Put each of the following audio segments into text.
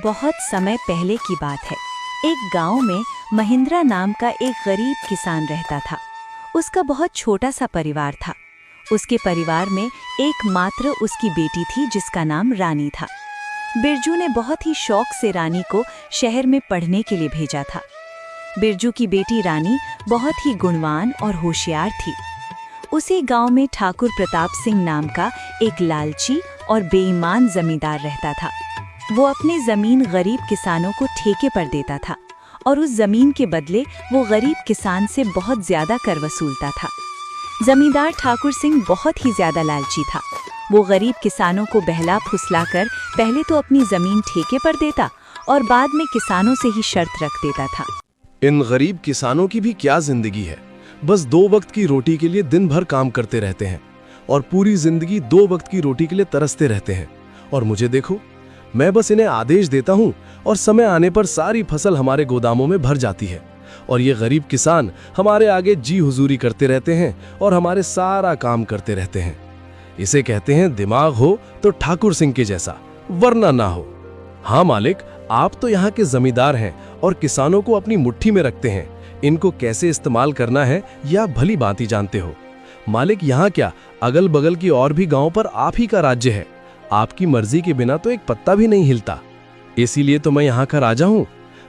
बहुत समय पहले की बात है। एक गांव में महिंद्रा नाम का एक गरीब किसान रहता था। उसका बहुत छोटा सा परिवार था। उसके परिवार में एकमात्र उसकी बेटी थी जिसका नाम रानी था। बिरजू ने बहुत ही शौक से रानी को शहर में पढ़ने के लिए भेजा था। बिरजू की बेटी रानी बहुत ही गुणवान और होशियार थी। उसी गांव में ठाकुर प्रताप सिंह नाम का एक लालची और बेईमान जमींदार रहता था। वो अपनी जमीन गरीब किसानों को ठेके पर देता था और उस जमीन के बदले वो गरीब किसान से बहुत ज्यादा कर वसूलता था। जमींदार ठाकुर सिंह बहुत ही ज्यादा लालची था। वो गरीब किसानों को बहला फुसलाकर पहले तो अपनी जमीन ठेके पर देता और बाद में किसानों से ही शर्त रख देता था। इन गरीब किसानों की भी क्या जिंदगी है। बस 2 वक्त की रोटी के लिए दिन भर काम करते रहते हैं और पूरी जिंदगी 2 वक्त की रोटी के लिए तरसते रहते हैं। और मुझे देखो, मैं बस इन्हें आदेश देता हूँ और समय आने पर सारी फसल हमारे गोदामों में भर जाती है और ये गरीब किसान हमारे आगे जी हुजूरी करते रहते हैं और हमारे सारा काम करते रहते हैं। इसे कहते हैं दिमाग हो तो ठाकुर सिंह के जैसा, वरना ना हो। हाँ मालिक, आप तो यहाँ के जमींदार हैं और किसानों को अपनी मुट्ठी में रखते हैं। इनको कैसे इस्तेमाल करना है यह आप भली भांति जानते हो। मालिक, यहाँ क्या, अगल बगल की और भी गांव पर आप ही का राज्य है। आपकी मर्जी के बिना तो एक पत्ता भी नहीं हिलता। इसीलिए तो मैं यहाँ का राजा हूँ।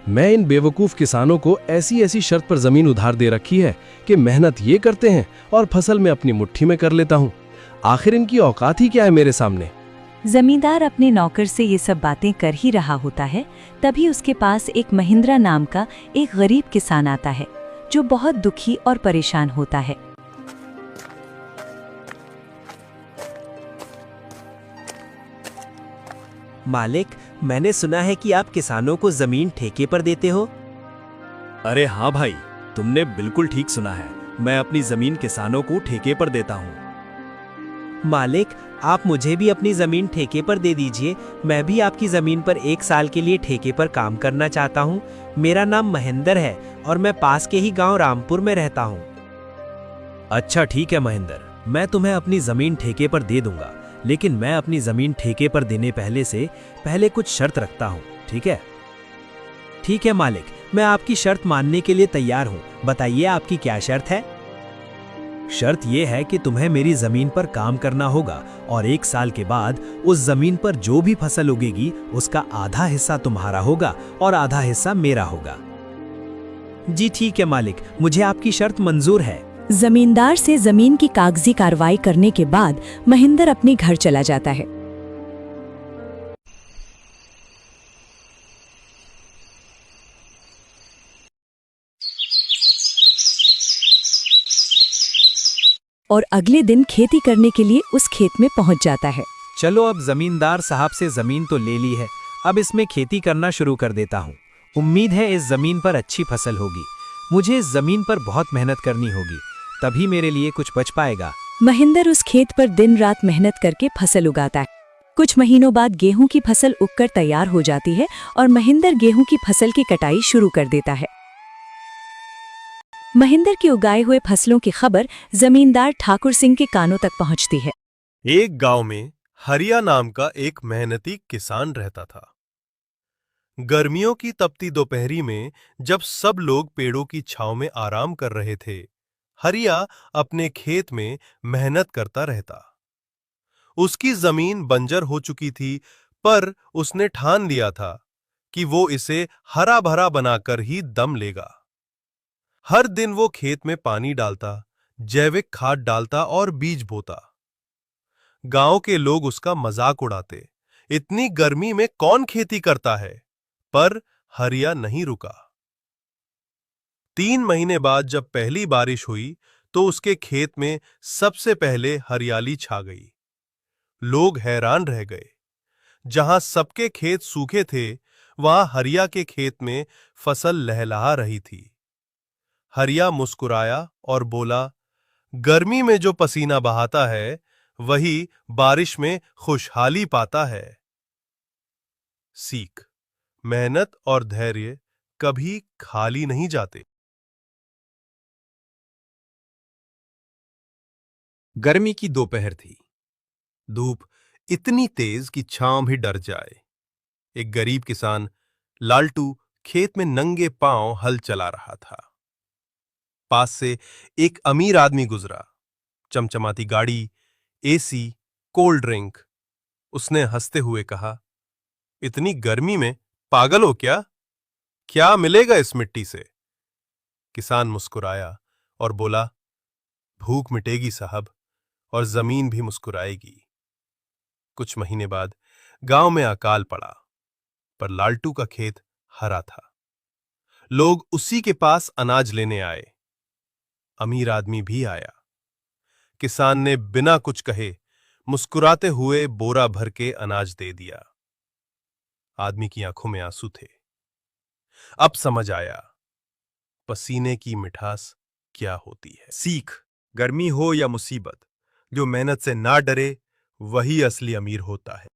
मैं इन बेवकूफ किसानों को ऐसी ऐसी शर्त पर जमीन उधार दे रखी है कि मेहनत ये करते हैं और फसल में अपनी मुट्ठी में कर लेता हूँ। आखिर इनकी औकात ही क्या है मेरे सामने। जमींदार अपने नौकर से ये सब बातें कर ही रहा होता है, तभी उसके पास एक महिंद्रा नाम का एक गरीब किसान आता है जो बहुत दुखी और परेशान होता है। मालिक, मैंने सुना है कि आप किसानों को जमीन ठेके पर देते हो। अरे हाँ भाई, तुमने बिल्कुल ठीक सुना है। मैं अपनी जमीन किसानों को ठेके पर देता हूँ। मालिक, आप मुझे भी अपनी जमीन ठेके पर दे दीजिए। मैं भी आपकी जमीन पर 1 साल के लिए ठेके पर काम करना चाहता हूँ। मेरा नाम महेंद्र है और मैं पास के ही गांव रामपुर में रहता हूँ। अच्छा ठीक है महेंद्र, मैं तुम्हें अपनी जमीन ठेके पर दे दूंगा, लेकिन मैं अपनी जमीन ठेके पर देने पहले कुछ शर्त रखता हूँ, ठीक है? ठीक है मालिक, मैं आपकी शर्त मानने के लिए तैयार हूँ। बताइए आपकी क्या शर्त है? शर्त यह है कि तुम्हें मेरी जमीन पर काम करना होगा और 1 साल के बाद उस जमीन पर जो भी फसल उगेगी उसका आधा हिस्सा तुम्हारा होगा और आधा हिस्सा मेरा होगा। जी ठीक है मालिक, मुझे आपकी शर्त मंजूर है। जमींदार से जमीन की कागजी कार्रवाई करने के बाद महेंद्र अपने घर चला जाता है। और अगले दिन खेती करने के लिए उस खेत में पहुंच जाता है। चलो, अब जमींदार साहब से जमीन तो ले ली है, अब इसमें खेती करना शुरू कर देता हूँ। उम्मीद है इस जमीन पर अच्छी फसल होगी। मुझे इस जमीन पर बहुत मेहनत करनी होगी, तभी मेरे लिए कुछ बच पाएगा। महेंद्र उस खेत पर दिन रात मेहनत करके फसल उगाता है। कुछ महीनों बाद गेहूं की फसल उगकर तैयार हो जाती है और महेंद्र गेहूं की फसल की कटाई शुरू कर देता है। महेंद्र के उगाए हुए फसलों की खबर जमींदार ठाकुर सिंह के कानों तक पहुंचती है। एक गांव में हरिया नाम का एक मेहनती किसान रहता था। गर्मियों की तपती दोपहरी में जब सब लोग पेड़ों की छांव में आराम कर रहे थे, हरिया अपने खेत में मेहनत करता रहता। उसकी जमीन बंजर हो चुकी थी, पर उसने ठान लिया था कि वो इसे हरा भरा बनाकर ही दम लेगा। हर दिन वो खेत में पानी डालता, जैविक खाद डालता और बीज बोता। गांव के लोग उसका मजाक उड़ाते, इतनी गर्मी में कौन खेती करता है? पर हरिया नहीं रुका। 3 महीने बाद जब पहली बारिश हुई तो उसके खेत में सबसे पहले हरियाली छा गई। लोग हैरान रह गए। जहां सबके खेत सूखे थे, वहां हरिया के खेत में फसल लहलहा रही थी। हरिया मुस्कुराया और बोला, गर्मी में जो पसीना बहाता है वही बारिश में खुशहाली पाता है। सीख: मेहनत और धैर्य कभी खाली नहीं जाते। गर्मी की दोपहर थी। धूप इतनी तेज कि छांव भी डर जाए। एक गरीब किसान लालटू खेत में नंगे पांव हल चला रहा था। पास से एक अमीर आदमी गुजरा। चमचमाती गाड़ी, एसी, कोल्ड ड्रिंक। उसने हंसते हुए कहा, इतनी गर्मी में पागल हो क्या? क्या मिलेगा इस मिट्टी से? किसान मुस्कुराया और बोला, भूख मिटेगी साहब, और जमीन भी मुस्कुराएगी। कुछ महीने बाद गांव में अकाल पड़ा, पर लालटू का खेत हरा था। लोग उसी के पास अनाज लेने आए। अमीर आदमी भी आया। किसान ने बिना कुछ कहे मुस्कुराते हुए बोरा भर के अनाज दे दिया। आदमी की आंखों में आंसू थे। अब समझ आया पसीने की मिठास क्या होती है। सीख, गर्मी हो या मुसीबत, जो मेहनत से ना डरे वही असली अमीर होता है।